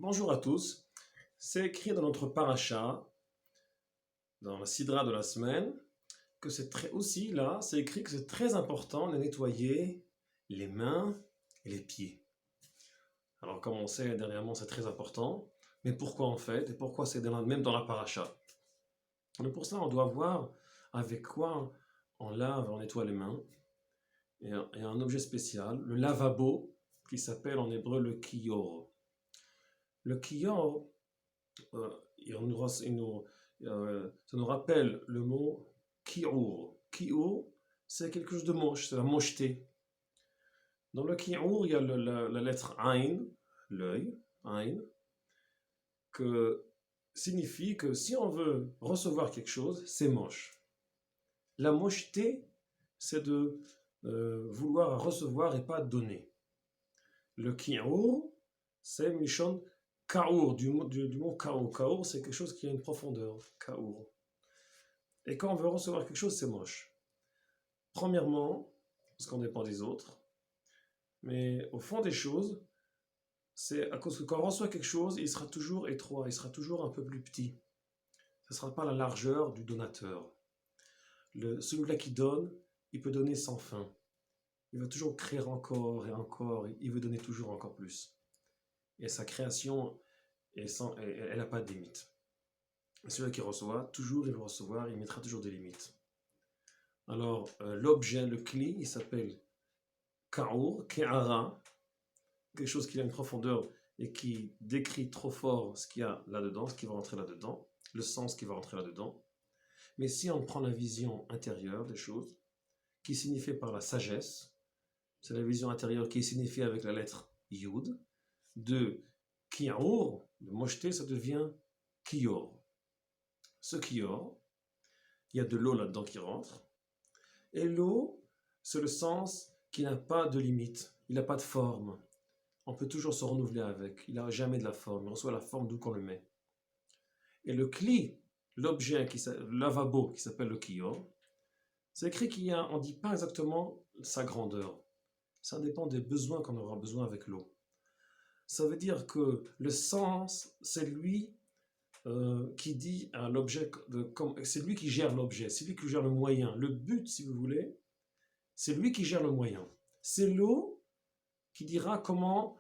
Bonjour à tous. C'est écrit dans notre paracha, dans la sidra de la semaine, que c'est très aussi là, c'est écrit que c'est très important de nettoyer les mains et les pieds. Alors comme on sait dernièrement, c'est très important, mais pourquoi en fait et pourquoi c'est même dans la paracha? Et pour ça, on doit voir avec quoi on lave, on nettoie les mains. Et un objet spécial, le lavabo, qui s'appelle en hébreu le kiyor. Le kiyor, euh, ça nous rappelle le mot ki'our. Ki'our, c'est quelque chose de moche, c'est la mocheté. Dans le ki'our, il y a la lettre Ain, l'œil, Ain, que signifie que si on veut recevoir quelque chose, c'est moche. La mocheté, c'est de vouloir recevoir et pas donner. Le ki'our, c'est Mishon Kaour, du mot Kaour. Kaour, c'est quelque chose qui a une profondeur. Kaour. Et quand on veut recevoir quelque chose, c'est moche. Premièrement, parce qu'on dépend des autres. Mais au fond des choses, c'est à cause que quand on reçoit quelque chose, il sera toujours étroit, il sera toujours un peu plus petit. Ce ne sera pas la largeur du donateur. Celui-là qui donne, il peut donner sans fin. Il va toujours créer encore et encore, il veut donner toujours encore plus. Et sa création, elle n'a pas de limite. Celui qui reçoit, toujours il va recevoir, il mettra toujours des limites. Alors, l'objet, le kli, il s'appelle Kaour, Ke'ara, quelque chose qui a une profondeur et qui décrit trop fort ce qu'il y a là-dedans, ce qui va rentrer là-dedans, le sens qui va rentrer là-dedans. Mais si on prend la vision intérieure des choses, qui est signifiée par la sagesse, c'est la vision intérieure qui est signifiée avec la lettre Yud, de Ki'our, de mocheté, ça devient Kiyor. Ce Kiyor, il y a de l'eau là-dedans qui rentre, et l'eau, c'est le sens qui n'a pas de limite, il n'a pas de forme. On peut toujours se renouveler avec, il n'a jamais de la forme, il reçoit la forme d'où qu'on le met. Et le kli, l'objet, le lavabo qui s'appelle le kiyor, c'est écrit on ne dit pas exactement sa grandeur. Ça dépend des besoins qu'on aura besoin avec l'eau. Ça veut dire que le sens, c'est lui qui dit à l'objet, c'est lui qui gère l'objet, c'est lui qui gère le moyen. Le but, si vous voulez, c'est lui qui gère le moyen. C'est l'eau qui dira comment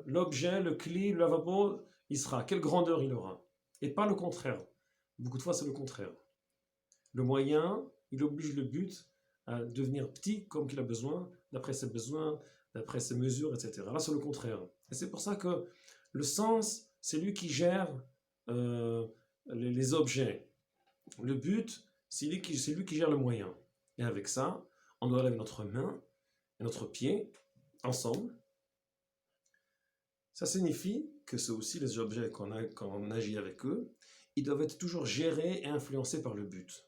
l'objet, le kli, le lavabo, il sera, quelle grandeur il aura. Et pas le contraire. Beaucoup de fois, c'est le contraire. Le moyen, il oblige le but à devenir petit comme qu'il a besoin, d'après ses besoins, d'après ses mesures, etc. Là, c'est le contraire. Et c'est pour ça que le sens, c'est lui qui gère les objets. Le but, c'est lui qui gère le moyen. Et avec ça, on doit laver notre main et notre pied ensemble. Ça signifie que c'est aussi les objets quand on agit avec eux, ils doivent être toujours gérés et influencés par le but,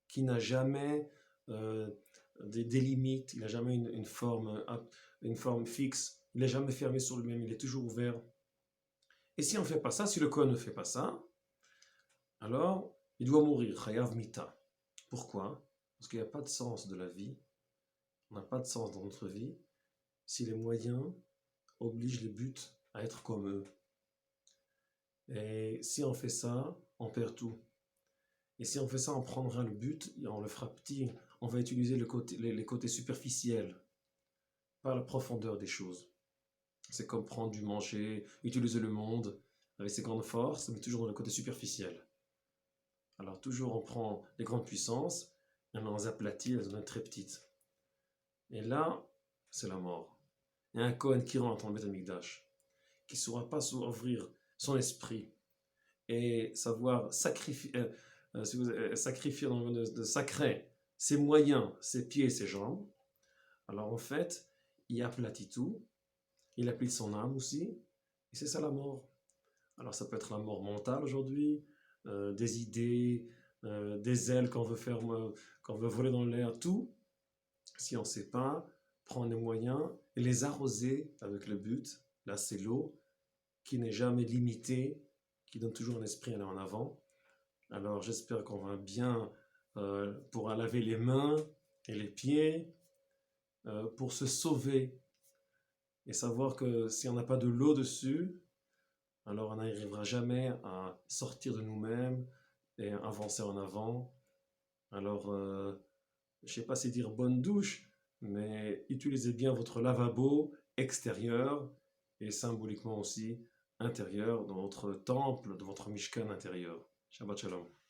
qui n'a jamais des limites, il n'a jamais une forme fixe, il n'est jamais fermé sur lui-même, il est toujours ouvert. Et si on ne fait pas ça, si le Kohen ne fait pas ça, alors il doit mourir, chayav mita. Pourquoi? Parce qu'il n'y a pas de sens de la vie, on n'a pas de sens dans notre vie, si les moyens obligent les buts à être comme eux. Et si on fait ça, on perd tout. Et si on fait ça, on prendra le but, on le fera petit, on va utiliser les côtés superficiels, pas la profondeur des choses. C'est comme prendre du manger, utiliser le monde avec ses grandes forces, mais toujours dans le côté superficiel. Alors toujours on prend les grandes puissances, et on les aplatit, elles deviennent très petites. Et là, c'est la mort. Il y a un Kohen qui rentre dans le Beth Amikdash, qui ne saura pas ouvrir son esprit et savoir sacrifier dans le monde de sacré ses moyens, ses pieds et ses jambes. Alors en fait, il aplatit tout, il applique son âme aussi, et c'est ça la mort. Alors ça peut être la mort mentale aujourd'hui, des idées, des ailes qu'on veut faire, qu'on veut voler dans l'air, tout. Si on ne sait pas, prendre les moyens et les arroser avec le but. Là, c'est l'eau qui n'est jamais limitée, qui donne toujours un esprit aller en avant. Alors j'espère qu'on va bien pourra laver les mains et les pieds pour se sauver et savoir que si on n'a pas de l'eau dessus, alors on n'arrivera jamais à sortir de nous-mêmes et avancer en avant. Alors, je ne sais pas si dire bonne douche, mais utilisez bien votre lavabo extérieur et symboliquement aussi intérieur dans votre temple, dans votre Mishkan intérieur. Shabbat Shalom.